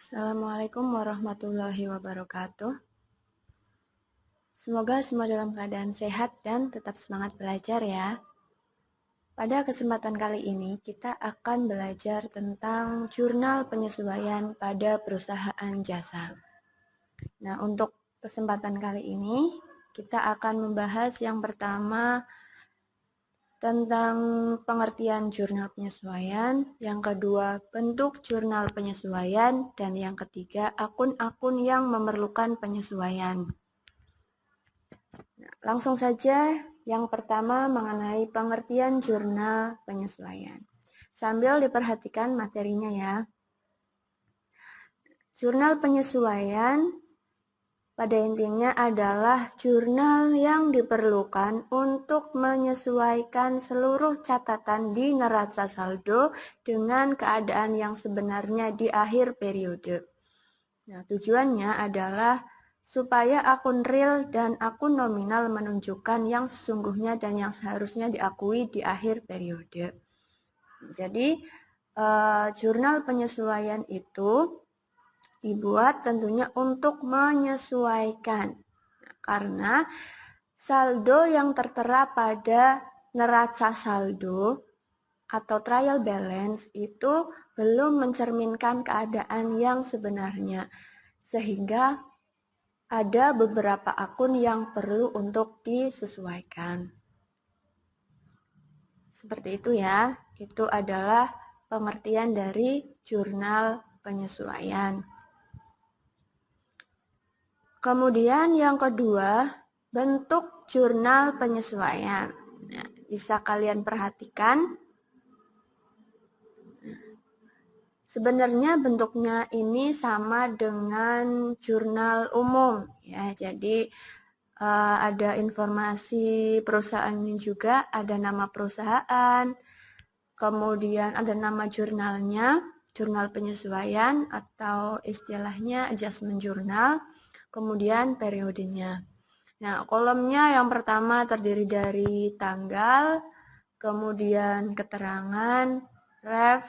Assalamualaikum warahmatullahi wabarakatuh. Semoga semua dalam keadaan sehat dan tetap semangat belajar ya. Pada kesempatan kali ini kita akan belajar tentang jurnal penyesuaian pada perusahaan jasa. Nah, untuk kesempatan kali ini kita akan membahas yang pertama tentang pengertian jurnal penyesuaian, yang kedua bentuk jurnal penyesuaian, dan yang ketiga akun-akun yang memerlukan penyesuaian. Nah, langsung saja yang pertama mengenai pengertian jurnal penyesuaian. Sambil diperhatikan materinya ya. Jurnal penyesuaian pada intinya adalah jurnal yang diperlukan untuk menyesuaikan seluruh catatan di neraca saldo dengan keadaan yang sebenarnya di akhir periode. Nah, tujuannya adalah supaya akun real dan akun nominal menunjukkan yang sesungguhnya dan yang seharusnya diakui di akhir periode. Jadi, jurnal penyesuaian itu dibuat tentunya untuk menyesuaikan. Karena saldo yang tertera pada neraca saldo atau trial balance itu belum mencerminkan keadaan yang sebenarnya. Sehingga ada beberapa akun yang perlu untuk disesuaikan. Seperti itu ya, itu adalah pengertian dari jurnal penyesuaian. Kemudian yang kedua, bentuk jurnal penyesuaian. Nah, bisa kalian perhatikan. Sebenarnya bentuknya ini sama dengan jurnal umum ya. Jadi ada informasi perusahaan ini juga, ada nama perusahaan, kemudian ada nama jurnalnya, jurnal penyesuaian atau istilahnya adjustment journal, kemudian periodenya. Nah, kolomnya yang pertama terdiri dari tanggal, kemudian keterangan, ref,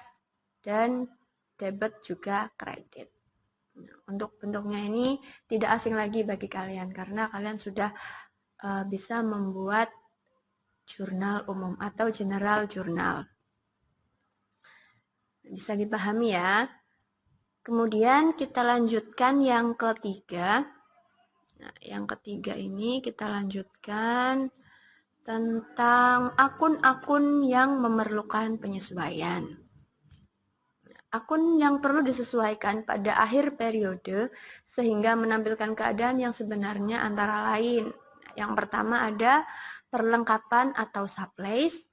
dan debit juga kredit. Untuk bentuknya ini tidak asing lagi bagi kalian karena kalian sudah bisa membuat jurnal umum atau general journal. Bisa dipahami ya. Kemudian kita lanjutkan yang ketiga. Nah, yang ketiga ini kita lanjutkan tentang akun-akun yang memerlukan penyesuaian. Akun yang perlu disesuaikan pada akhir periode sehingga menampilkan keadaan yang sebenarnya antara lain. Yang pertama ada perlengkapan atau supplies.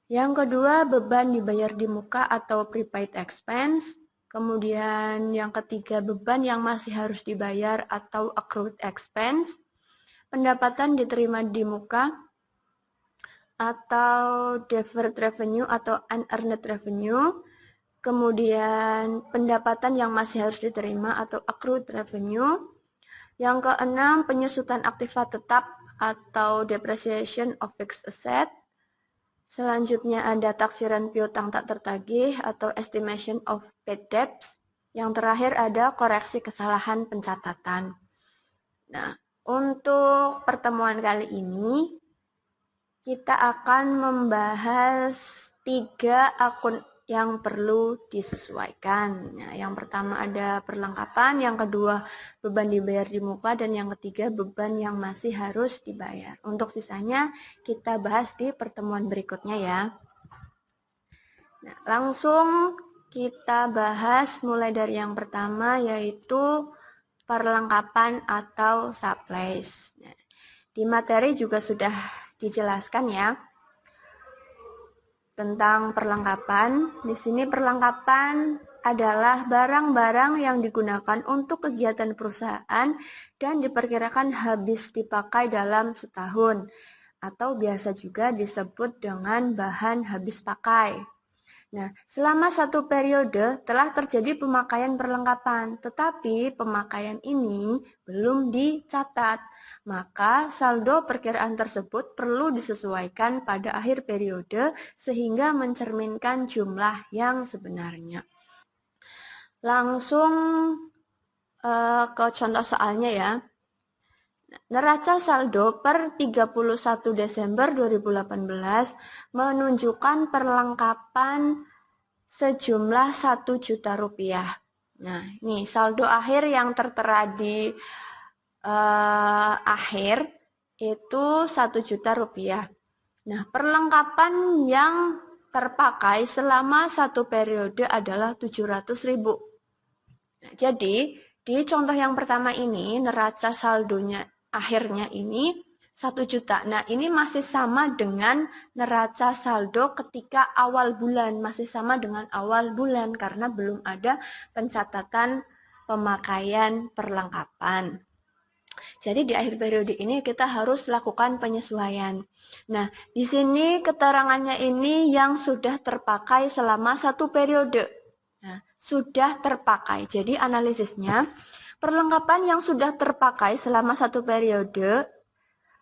Yang kedua beban dibayar di muka atau prepaid expense. Kemudian yang ketiga beban yang masih harus dibayar atau accrued expense. Pendapatan diterima di muka atau deferred revenue atau unearned revenue. Kemudian pendapatan yang masih harus diterima atau accrued revenue. Yang keenam, penyusutan aktiva tetap atau depreciation of fixed asset. Selanjutnya ada taksiran piutang tak tertagih atau estimation of paid debts. Yang terakhir ada koreksi kesalahan pencatatan. Nah, untuk pertemuan kali ini kita akan membahas 3 akun yang perlu disesuaikan. Nah, yang pertama ada perlengkapan, yang kedua beban dibayar di muka, dan yang ketiga beban yang masih harus dibayar. Untuk sisanya kita bahas di pertemuan berikutnya ya. Nah, langsung kita bahas mulai dari yang pertama yaitu perlengkapan atau supplies. Nah, di materi juga sudah dijelaskan ya tentang perlengkapan. Di sini perlengkapan adalah barang-barang yang digunakan untuk kegiatan perusahaan dan diperkirakan habis dipakai dalam setahun atau biasa juga disebut dengan bahan habis pakai. Nah, selama satu periode telah terjadi pemakaian perlengkapan, tetapi pemakaian ini belum dicatat. Maka saldo perkiraan tersebut perlu disesuaikan pada akhir periode sehingga mencerminkan jumlah yang sebenarnya. Langsung ke contoh soalnya ya. Neraca saldo per 31 Desember 2018 menunjukkan perlengkapan sejumlah 1 juta rupiah. Nah, ini saldo akhir yang tertera di akhir itu 1 juta rupiah. Nah, perlengkapan yang terpakai selama 1 periode adalah 700.000. Nah, jadi, di contoh yang pertama ini, neraca saldonya akhirnya ini 1 juta. Nah, ini masih sama dengan neraca saldo ketika awal bulan. Masih sama dengan awal bulan karena belum ada pencatatan pemakaian perlengkapan. Jadi di akhir periode ini kita harus lakukan penyesuaian. Nah, di sini keterangannya ini yang sudah terpakai selama 1 periode. Nah, sudah terpakai. Jadi analisisnya, perlengkapan yang sudah terpakai selama 1 periode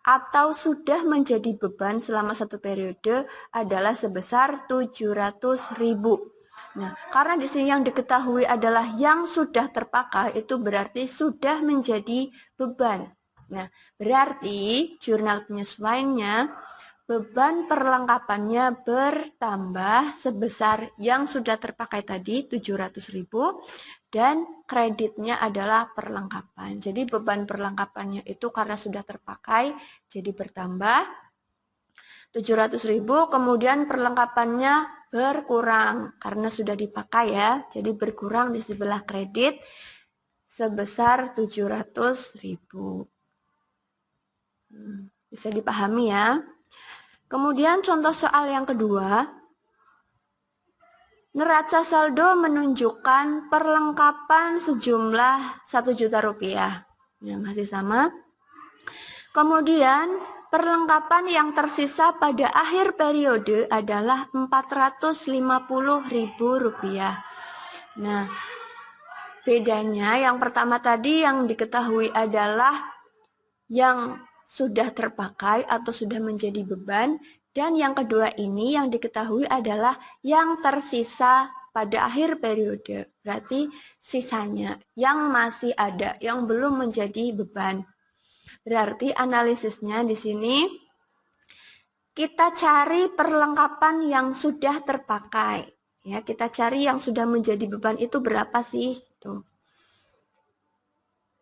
atau sudah menjadi beban selama 1 periode adalah sebesar 700.000. Nah, karena di sini yang diketahui adalah yang sudah terpakai, itu berarti sudah menjadi beban. Nah, berarti jurnal penyesuaiannya, beban perlengkapannya bertambah sebesar yang sudah terpakai tadi 700.000 dan kreditnya adalah perlengkapan. Jadi beban perlengkapannya itu karena sudah terpakai jadi bertambah 700.000, kemudian perlengkapannya berkurang karena sudah dipakai ya. Jadi berkurang di sebelah kredit sebesar 700.000. Bisa dipahami ya. Kemudian contoh soal yang kedua, neraca saldo menunjukkan perlengkapan sejumlah 1 juta rupiah. Ya, masih sama. Kemudian perlengkapan yang tersisa pada akhir periode adalah 450.000 rupiah. Nah, bedanya yang pertama tadi yang diketahui adalah yang sudah terpakai atau sudah menjadi beban, dan yang kedua ini yang diketahui adalah yang tersisa pada akhir periode. Berarti sisanya yang masih ada, yang belum menjadi beban. Berarti analisisnya di sini kita cari perlengkapan yang sudah terpakai. Ya, kita cari yang sudah menjadi beban itu berapa sih? Tuh.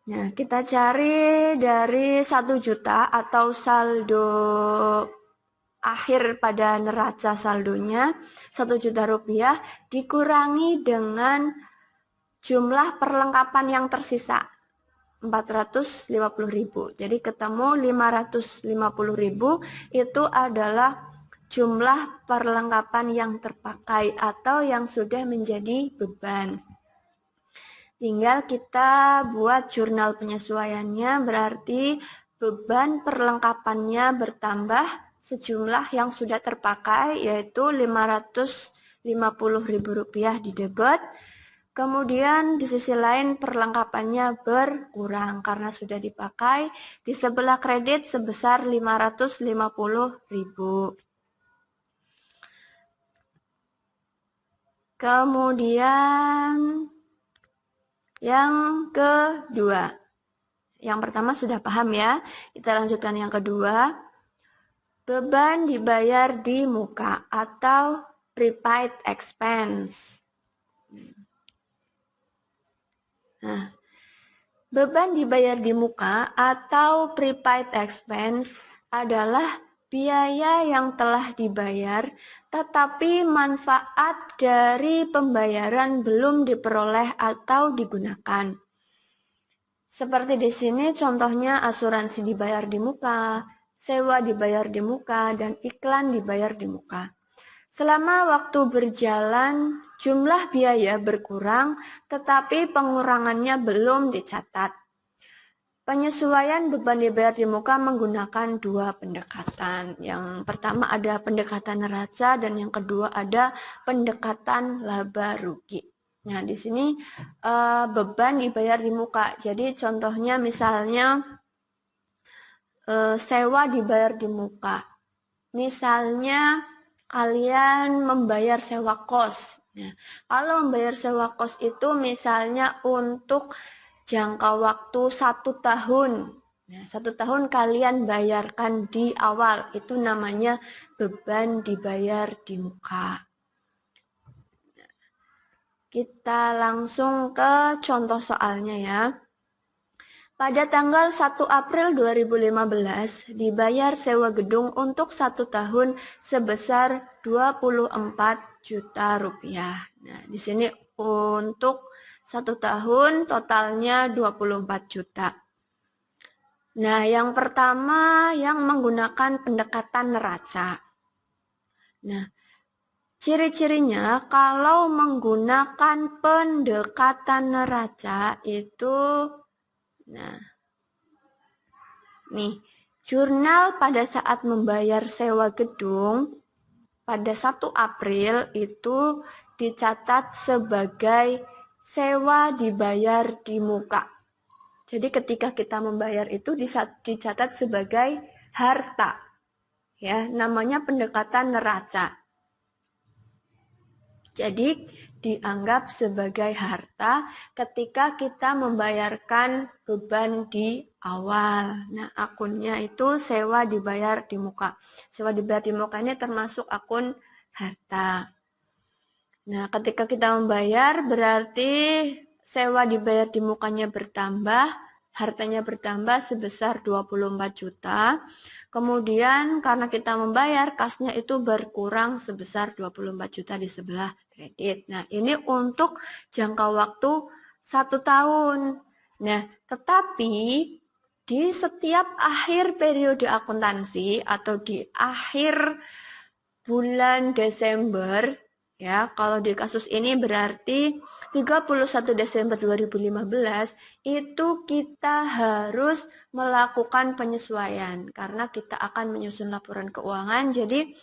Nah, kita cari dari 1 juta atau saldo akhir pada neraca saldonya 1 juta rupiah dikurangi dengan jumlah perlengkapan yang tersisa 450.000. Jadi ketemu 550.000 itu adalah jumlah perlengkapan yang terpakai atau yang sudah menjadi beban. Tinggal kita buat jurnal penyesuaiannya, berarti beban perlengkapannya bertambah sejumlah yang sudah terpakai yaitu 550.000 rupiah di debit. Kemudian di sisi lain perlengkapannya berkurang karena sudah dipakai di sebelah kredit sebesar 550.000. Kemudian yang kedua. Yang pertama sudah paham ya. Kita lanjutkan yang kedua. Beban dibayar di muka atau prepaid expense. Nah, beban dibayar di muka atau prepaid expense adalah biaya yang telah dibayar tetapi manfaat dari pembayaran belum diperoleh atau digunakan. Seperti di sini contohnya asuransi dibayar di muka, sewa dibayar di muka, dan iklan dibayar di muka. Selama waktu berjalan, jumlah biaya berkurang, tetapi pengurangannya belum dicatat. Penyesuaian beban dibayar di muka menggunakan 2 pendekatan. Yang pertama ada pendekatan neraca dan yang kedua ada pendekatan laba rugi. Nah, di sini beban dibayar di muka. Jadi contohnya misalnya sewa dibayar di muka. Misalnya kalian membayar sewa kos. Nah, kalau membayar sewa kos itu misalnya untuk jangka waktu 1 tahun. Nah, 1 tahun kalian bayarkan di awal, itu namanya beban dibayar di muka. Kita langsung ke contoh soalnya ya. Pada tanggal 1 April 2015 dibayar sewa gedung untuk 1 tahun sebesar 24 juta rupiah. Nah, di sini untuk 1 tahun totalnya 24 juta. Nah, yang pertama yang menggunakan pendekatan neraca. Nah, ciri-cirinya kalau menggunakan pendekatan neraca itu, nah, nih, jurnal pada saat membayar sewa gedung pada 1 April itu dicatat sebagai sewa dibayar di muka. Jadi ketika kita membayar itu dicatat sebagai harta. Ya, namanya pendekatan neraca. Jadi dianggap sebagai harta ketika kita membayarkan beban di awal. Nah, akunnya itu sewa dibayar di muka. Sewa dibayar di muka ini termasuk akun harta. Nah, ketika kita membayar berarti sewa dibayar di mukanya bertambah, hartanya bertambah sebesar 24 juta. Kemudian karena kita membayar, kasnya itu berkurang sebesar 24 juta di sebelah kredit. Nah, ini untuk jangka waktu 1 tahun. Nah, tetapi di setiap akhir periode akuntansi atau di akhir bulan Desember, ya, kalau di kasus ini berarti 31 Desember 2015 itu kita harus melakukan penyesuaian karena kita akan menyusun laporan keuangan. Jadi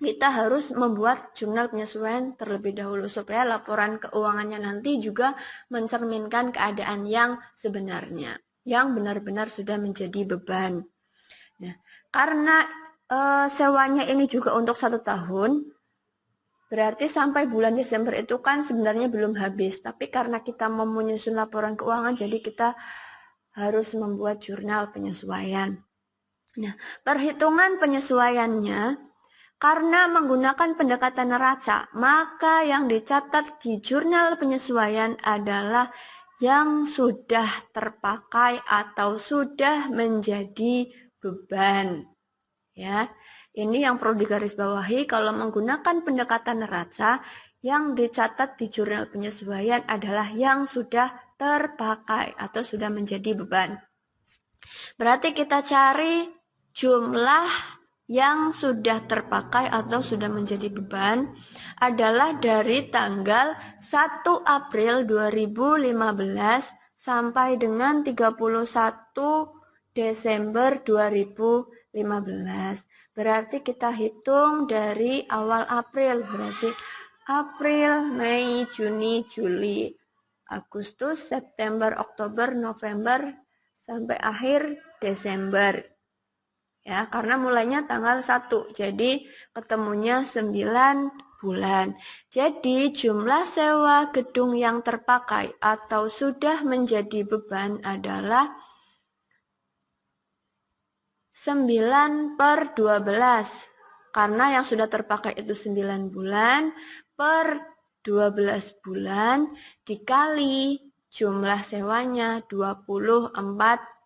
kita harus membuat jurnal penyesuaian terlebih dahulu supaya laporan keuangannya nanti juga mencerminkan keadaan yang sebenarnya, yang benar-benar sudah menjadi beban. Nah, karena sewanya ini juga untuk 1 tahun, berarti sampai bulan Desember itu kan sebenarnya belum habis, tapi karena kita mau menyusun laporan keuangan, jadi kita harus membuat jurnal penyesuaian. Nah, perhitungan penyesuaiannya, karena menggunakan pendekatan neraca, maka yang dicatat di jurnal penyesuaian adalah yang sudah terpakai atau sudah menjadi beban. Ya, ini yang perlu digarisbawahi, kalau menggunakan pendekatan neraca, yang dicatat di jurnal penyesuaian adalah yang sudah terpakai atau sudah menjadi beban. Berarti kita cari jumlah yang sudah terpakai atau sudah menjadi beban adalah dari tanggal 1 April 2015 sampai dengan 31 Desember 2015. Berarti kita hitung dari awal April, berarti April, Mei, Juni, Juli, Agustus, September, Oktober, November, sampai akhir Desember. Ya, karena mulainya tanggal 1, jadi ketemunya 9 bulan. Jadi jumlah sewa gedung yang terpakai atau sudah menjadi beban adalah 9/12. Karena yang sudah terpakai itu 9 bulan per 12 bulan dikali jumlah sewanya 24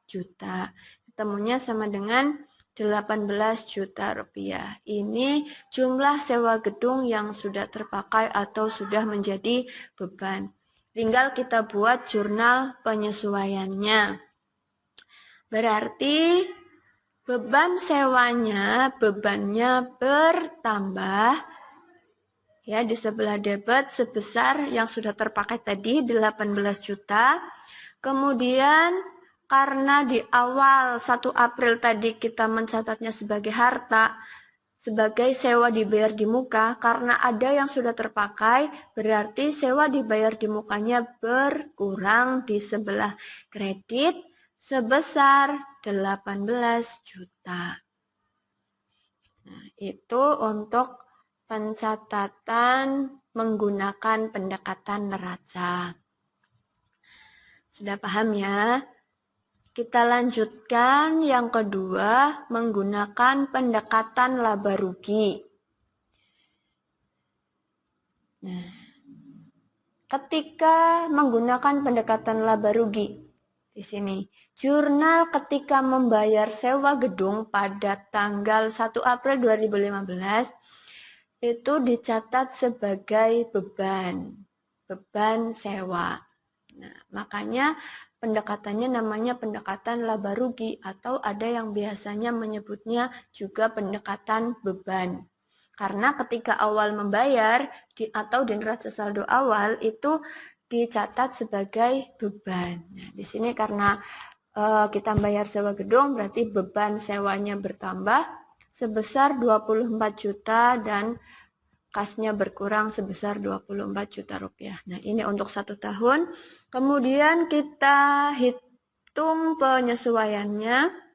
juta. Ketemunya sama dengan 18 juta rupiah. Ini jumlah sewa gedung yang sudah terpakai atau sudah menjadi beban. Tinggal kita buat jurnal penyesuaiannya. Berarti beban sewanya, bebannya bertambah. Ya, di sebelah debit sebesar yang sudah terpakai tadi 18 juta. Kemudian karena di awal 1 April tadi kita mencatatnya sebagai harta, sebagai sewa dibayar di muka, karena ada yang sudah terpakai, berarti sewa dibayar di mukanya berkurang di sebelah kredit sebesar 18 juta. Nah, itu untuk pencatatan menggunakan pendekatan neraca. Sudah paham ya? Kita lanjutkan yang kedua, menggunakan pendekatan laba rugi. Nah, ketika menggunakan pendekatan laba rugi, di sini, jurnal ketika membayar sewa gedung pada tanggal 1 April 2015 itu dicatat sebagai beban sewa. Nah, makanya pendekatannya namanya pendekatan laba rugi atau ada yang biasanya menyebutnya juga pendekatan beban. Karena ketika awal membayar atau di neraca saldo awal itu dicatat sebagai beban. Nah, di sini karena kita bayar sewa gedung berarti beban sewanya bertambah sebesar 24 juta dan kasnya berkurang sebesar 24 juta rupiah. Nah, ini untuk 1 tahun. Kemudian kita hitung penyesuaiannya.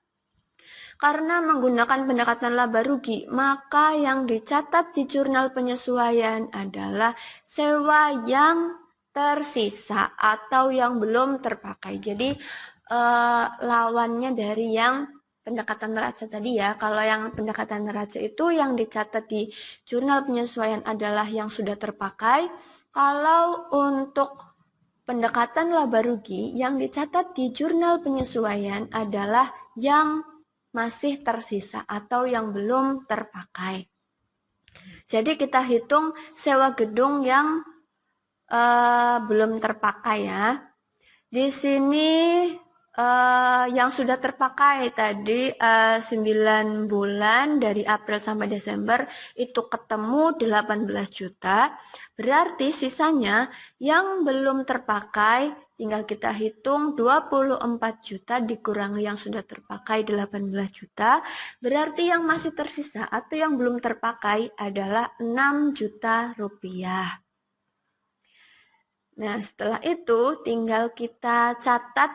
Karena menggunakan pendekatan laba rugi, maka yang dicatat di jurnal penyesuaian adalah sewa yang tersisa atau yang belum terpakai. Jadi lawannya dari yang pendekatan neraca tadi ya. Kalau yang pendekatan neraca itu yang dicatat di jurnal penyesuaian adalah yang sudah terpakai. Kalau untuk pendekatan laba rugi yang dicatat di jurnal penyesuaian adalah yang masih tersisa atau yang belum terpakai. Jadi kita hitung sewa gedung yang belum terpakai ya. Di sini yang sudah terpakai tadi 9 bulan dari April sampai Desember itu ketemu 18 juta. Berarti sisanya yang belum terpakai tinggal kita hitung 24 juta dikurangi yang sudah terpakai 18 juta. Berarti yang masih tersisa atau yang belum terpakai adalah 6 juta rupiah. Nah, setelah itu tinggal kita catat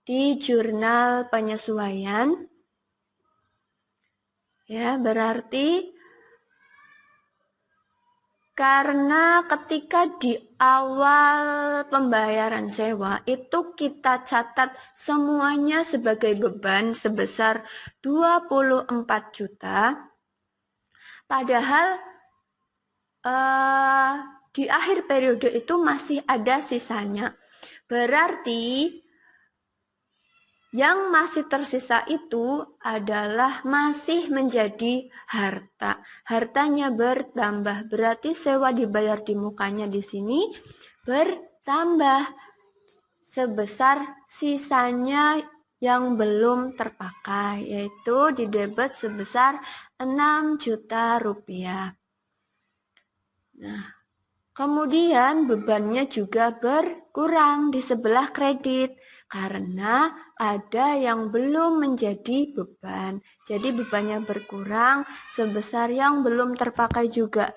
di jurnal penyesuaian. Ya, berarti karena ketika di awal pembayaran sewa itu kita catat semuanya sebagai beban sebesar 24 juta. Padahal di akhir periode itu masih ada sisanya. Berarti yang masih tersisa itu adalah masih menjadi harta. Hartanya bertambah, berarti sewa dibayar di mukanya di sini bertambah sebesar sisanya yang belum terpakai, yaitu di debit sebesar 6 juta rupiah. Nah, kemudian bebannya juga berkurang di sebelah kredit karena ada yang belum menjadi beban. Jadi bebannya berkurang sebesar yang belum terpakai juga.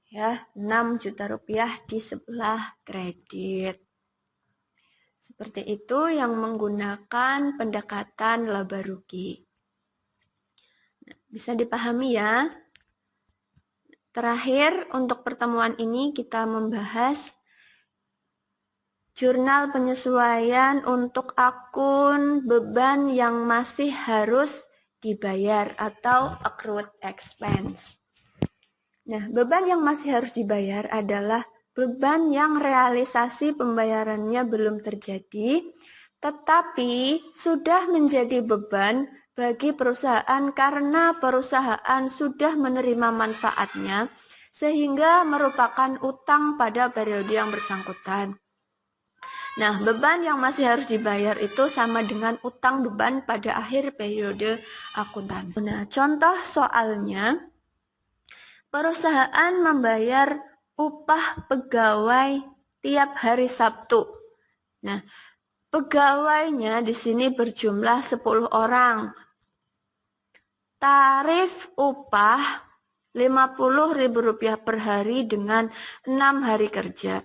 Ya, 6 juta rupiah di sebelah kredit. Seperti itu yang menggunakan pendekatan laba rugi. Nah, bisa dipahami ya? Terakhir, untuk pertemuan ini kita membahas jurnal penyesuaian untuk akun beban yang masih harus dibayar atau accrued expense. Nah, beban yang masih harus dibayar adalah beban yang realisasi pembayarannya belum terjadi, tetapi sudah menjadi beban bagi perusahaan karena perusahaan sudah menerima manfaatnya, sehingga merupakan utang pada periode yang bersangkutan. Nah, beban yang masih harus dibayar itu sama dengan utang beban pada akhir periode akuntansi. Nah, contoh soalnya, perusahaan membayar upah pegawai tiap hari Sabtu. Nah, pegawainya di sini berjumlah 10 orang. Tarif upah Rp50.000 per hari dengan 6 hari kerja.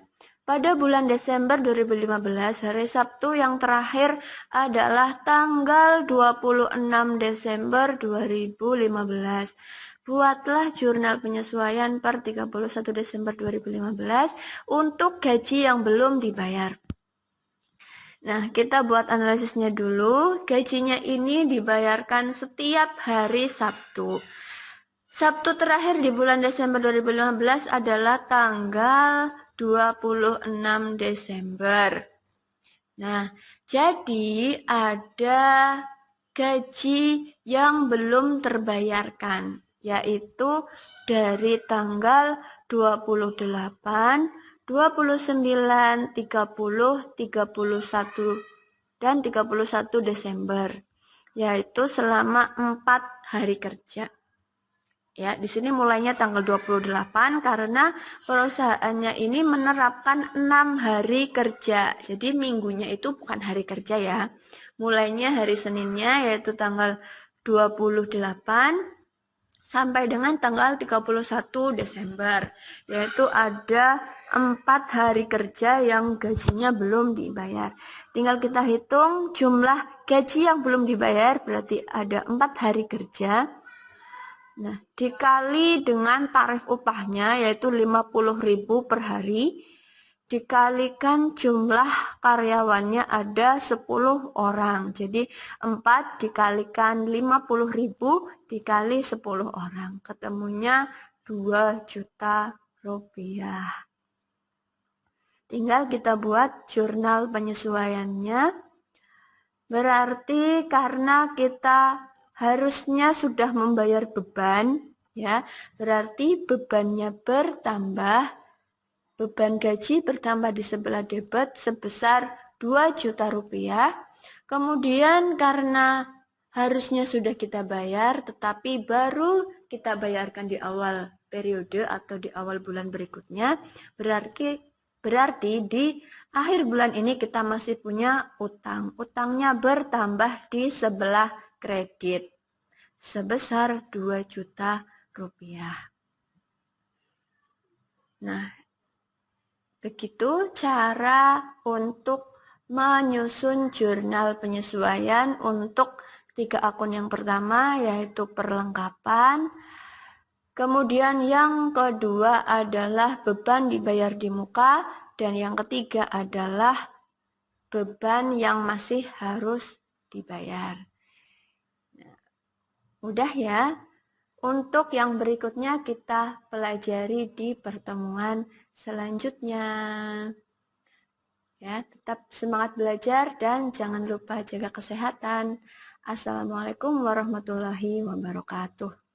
Pada bulan Desember 2015, hari Sabtu yang terakhir adalah tanggal 26 Desember 2015. buatlah jurnal penyesuaian per 31 Desember 2015 untuk gaji yang belum dibayar. Nah, kita buat analisisnya dulu. Gajinya ini dibayarkan setiap hari Sabtu. Sabtu terakhir di bulan Desember 2015 adalah tanggal 26 Desember. Nah, jadi ada gaji yang belum terbayarkan, yaitu dari tanggal 28, 29, 30, 31, dan 31 Desember, yaitu selama 4 hari kerja. Ya, di sini mulainya tanggal 28 karena perusahaannya ini menerapkan 6 hari kerja. Jadi minggunya itu bukan hari kerja ya. Mulainya hari Seninnya yaitu tanggal 28 sampai dengan tanggal 31 Desember. Yaitu ada 4 hari kerja yang gajinya belum dibayar. Tinggal kita hitung jumlah gaji yang belum dibayar, berarti ada 4 hari kerja. Nah, dikali dengan tarif upahnya yaitu 50.000 per hari, dikalikan jumlah karyawannya ada 10 orang. Jadi 4 dikalikan 50.000 dikali 10 orang. Ketemunya 2 juta rupiah. Tinggal kita buat jurnal penyesuaiannya. Berarti karena kita harusnya sudah membayar beban, ya, berarti bebannya bertambah, beban gaji bertambah di sebelah debit sebesar 2 juta rupiah. Kemudian karena harusnya sudah kita bayar, tetapi baru kita bayarkan di awal periode atau di awal bulan berikutnya, berarti di akhir bulan ini kita masih punya utang. Utangnya bertambah di sebelah kredit sebesar 2 juta rupiah. Nah, begitu cara untuk menyusun jurnal penyesuaian untuk 3 akun yang pertama, yaitu perlengkapan. Kemudian yang kedua adalah beban dibayar di muka, dan yang ketiga adalah beban yang masih harus dibayar. Mudah ya. Untuk yang berikutnya kita pelajari di pertemuan selanjutnya. Ya, tetap semangat belajar dan jangan lupa jaga kesehatan. Assalamualaikum warahmatullahi wabarakatuh.